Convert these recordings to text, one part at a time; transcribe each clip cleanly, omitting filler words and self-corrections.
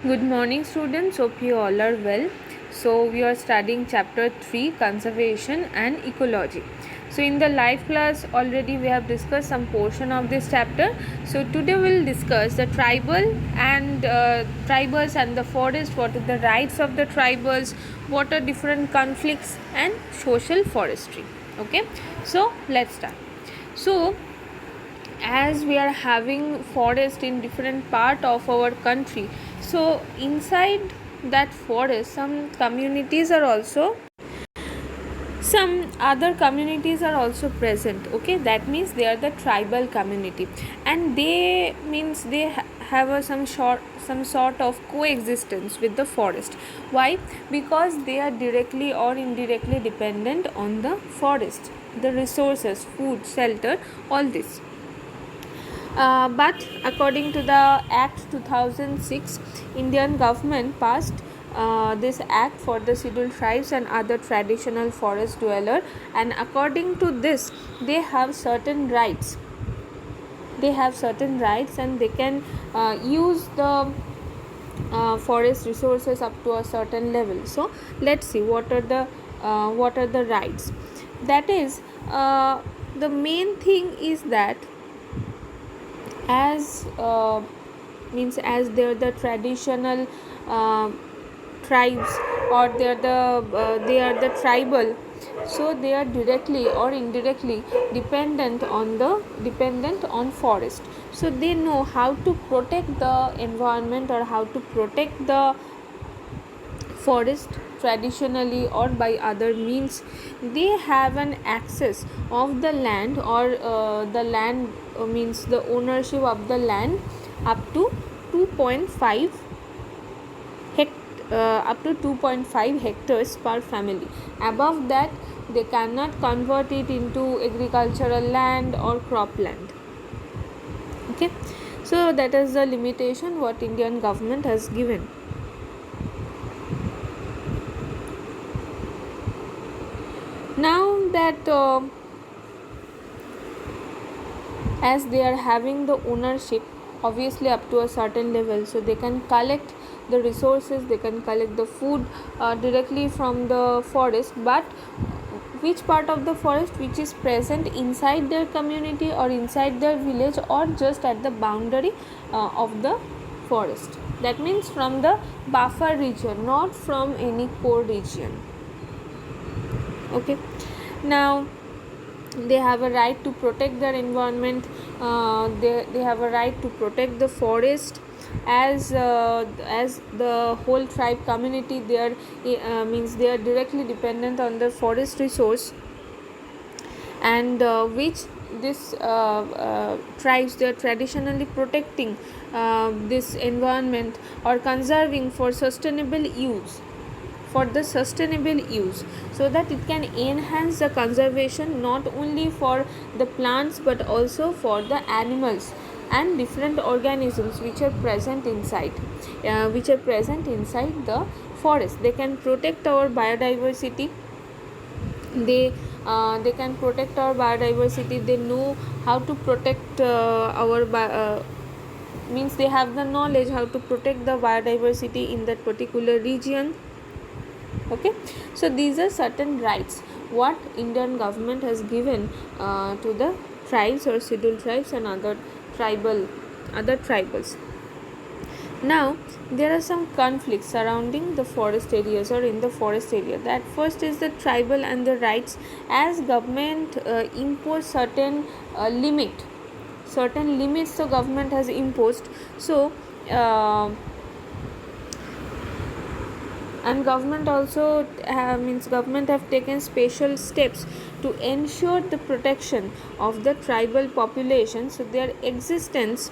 Good morning, students. Hope you all are well. So, we are studying chapter 3, Conservation and Ecology. So, in the live class, already we have discussed some portion of this chapter. So, today we will discuss the tribals and the forest, what are the rights of the tribals, what are different conflicts, and social forestry. Okay, so let's start. So, as we are having forest in different part of our country, so inside that forest some other communities are also present. Okay, that means they are the tribal community, and they means they have some sort of coexistence with the forest. Why? Because they are directly or indirectly dependent on the forest, the resources, food, shelter, all this. But according to the Act 2006, Indian government passed this act for the scheduled tribes and other traditional forest dweller, and according to this they have certain rights. And they can use the forest resources up to a certain level. So let's see what are the rights. That is, the main thing is that as as they're the traditional uh, tribes, or they are the tribal, so they are directly or indirectly dependent on forest. So they know how to protect the environment or how to protect the forest traditionally or by other means. They have an access of the land, or the land means the ownership of the land up to 2.5 up to 2.5 hectares per family. Above that, they cannot convert it into agricultural land or cropland. Okay, so that is the limitation what Indian government has given. Now that as they are having the ownership, obviously up to a certain level, so they can collect the resources, they can collect the food directly from the forest. But which part of the forest which is present inside their community or inside their village or just at the boundary of the forest, that means from the buffer region, not from any core region. Okay, now they have a right to protect their environment. They have a right to protect the forest. As the whole tribe community, they are they are directly dependent on the forest resource, and which this tribes, they are traditionally protecting this environment or conserving for sustainable use, so that it can enhance the conservation not only for the plants but also for the animals and different organisms which are present inside the forest. They can protect our biodiversity. They can protect our biodiversity. They know how to protect means they have the knowledge how to protect the biodiversity in that particular region. Okay, so these are certain rights what Indian government has given to the tribes or scheduled tribes and other tribals. Now there are some conflicts surrounding the forest areas or in the forest area. That first is the tribal and the rights. As government impose certain limits the government has imposed. So and government also government have taken special steps to ensure the protection of the tribal population, so their existence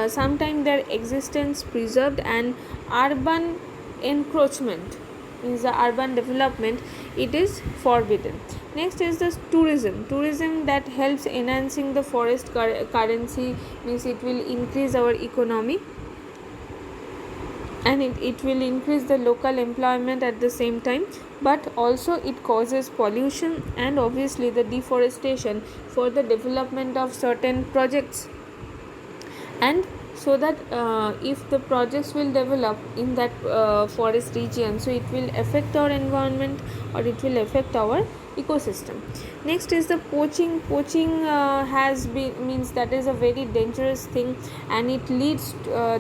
sometimes their existence preserved, and urban encroachment means the urban development, it is forbidden. Next is the tourism that helps enhancing the forest currency, means it will increase our economy, and it will increase the local employment at the same time, but also it causes pollution and obviously the deforestation for the development of certain projects. And so that if the projects will develop in that forest region, so it will affect our environment or it will affect our ecosystem. Next is the poaching has been, means that is a very dangerous thing, and it leads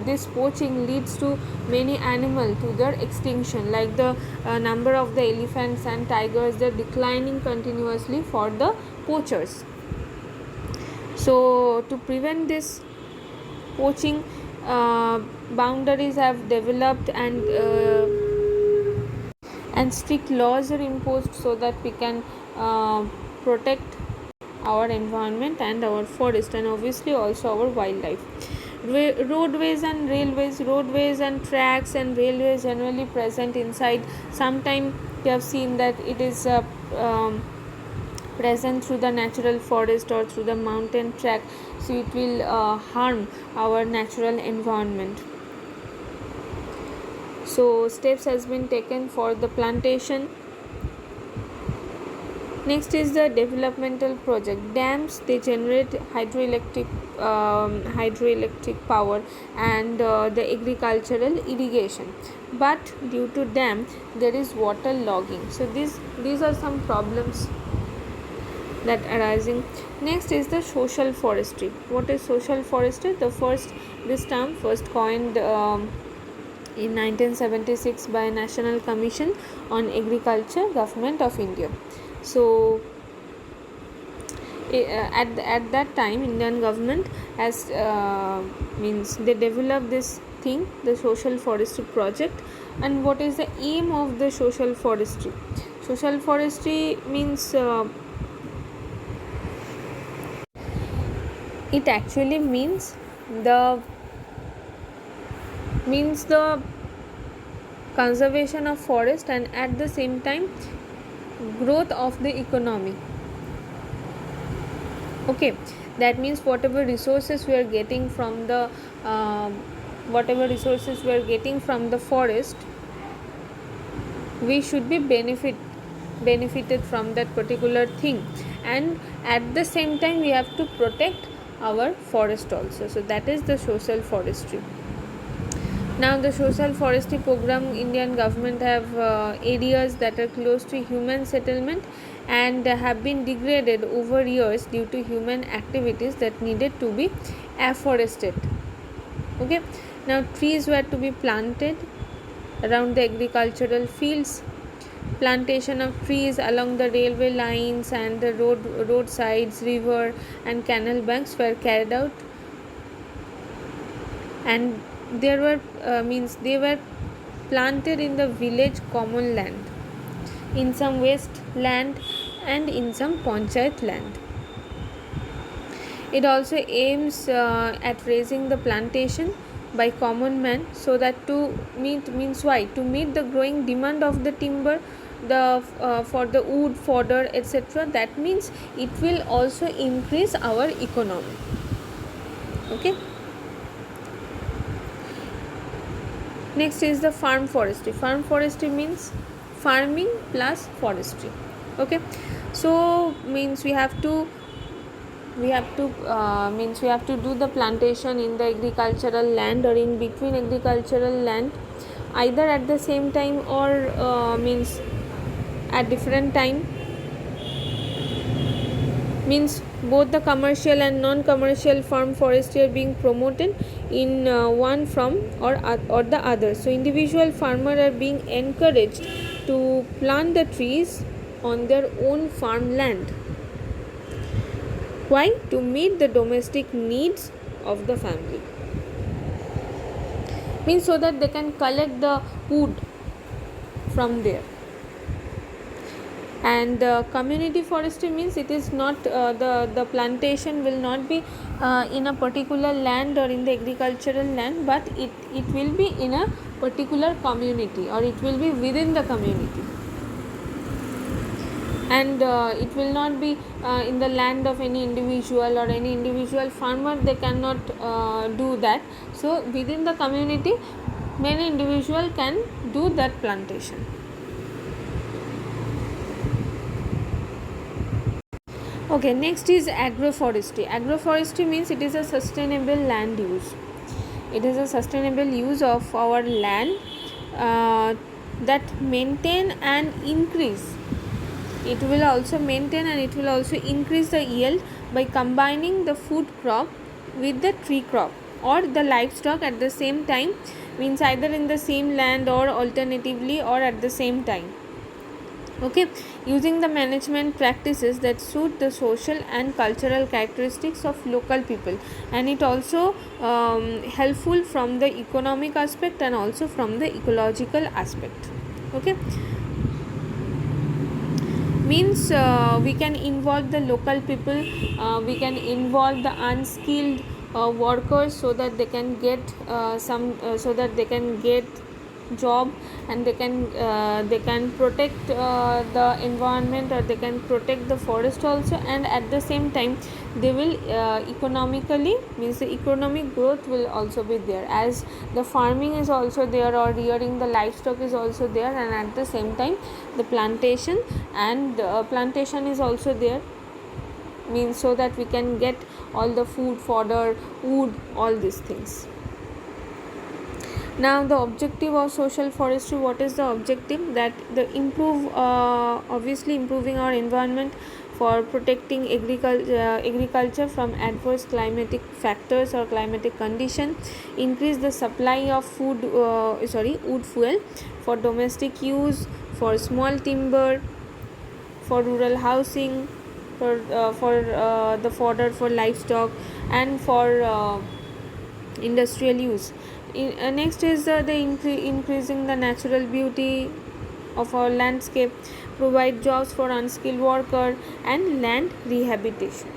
this poaching leads to many animals to their extinction, like the number of the elephants and tigers, they're declining continuously for the poachers. So to prevent this poaching, boundaries have developed, and strict laws are imposed so that we can protect our environment and our forest, and obviously also our wildlife. Roadways and tracks and railways generally present inside. Sometime you have seen that it is present through the natural forest or through the mountain track, so it will harm our natural environment. So steps has been taken for the plantation. Next is the developmental project. Dams, they generate hydroelectric power, and the agricultural irrigation, but due to dam there is water logging. So these are some problems that arising. Next is the social forestry. What is social forestry? This term first coined in 1976 by National Commission on Agriculture, Government of India. So at that time, Indian government has means they developed this thing, the social forestry project. And what is the aim of the social forestry? Social forestry means it actually means the conservation of forest, and at the same time growth of the economy. Okay, that means whatever resources we are getting from the forest, we should be benefited from that particular thing, and at the same time we have to protect our forest also. So that is the social forestry. Now the social forestry program, Indian government have areas that are close to human settlement and have been degraded over years due to human activities that needed to be afforested. Okay, now trees were to be planted around the agricultural fields. Plantation of trees along the railway lines and the roadsides, river and canal banks were carried out, and they were planted in the village common land, in some waste land and in some panchayat land. It also aims at raising the plantation by common man, so that to meet the growing demand of the timber, for the wood, fodder, etc. That means it will also increase our economy. Okay. Next is the farm forestry. Farm forestry means farming plus forestry. Okay, so means we have to do the plantation in the agricultural land or in between agricultural land, either at the same time or means at different time. Means both the commercial and non-commercial farm forestry are being promoted in one form or the other. So individual farmers are being encouraged to plant the trees on their own farmland. Why? To meet the domestic needs of the family. Means so that they can collect the wood from there. And community forestry means it is not the plantation will not be in a particular land or in the agricultural land, but it will be in a particular community, or it will be within the community, and it will not be in the land of any individual or any individual farmer. They cannot do that. So within the community, many individual can do that plantation. Okay, next is agroforestry. Agroforestry means it is a sustainable land use. It is a sustainable use of our land that maintain and increase. It will also maintain and it will also increase the yield by combining the food crop with the tree crop or the livestock at the same time, means either in the same land or alternatively or at the same time. Okay, using the management practices that suit the social and cultural characteristics of local people, and it also helpful from the economic aspect and also from the ecological aspect. Okay, means we can involve the local people, we can involve the unskilled workers so that they can get so that they can get job, and they can protect the environment, or they can protect the forest also, and at the same time they will economically, means the economic growth will also be there, as the farming is also there or rearing the livestock is also there, and at the same time the plantation and plantation is also there, means so that we can get all the food, fodder, wood, all these things. Now the objective of social forestry, what is the objective? That the obviously improving our environment, for protecting agriculture from adverse climatic factors or climatic condition, increase the supply of wood fuel for domestic use, for small timber, for rural housing, for the fodder for livestock, and for industrial use. Next is the increasing the natural beauty of our landscape, provide jobs for unskilled worker, and land rehabilitation.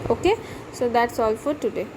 Okay, so that's all for today.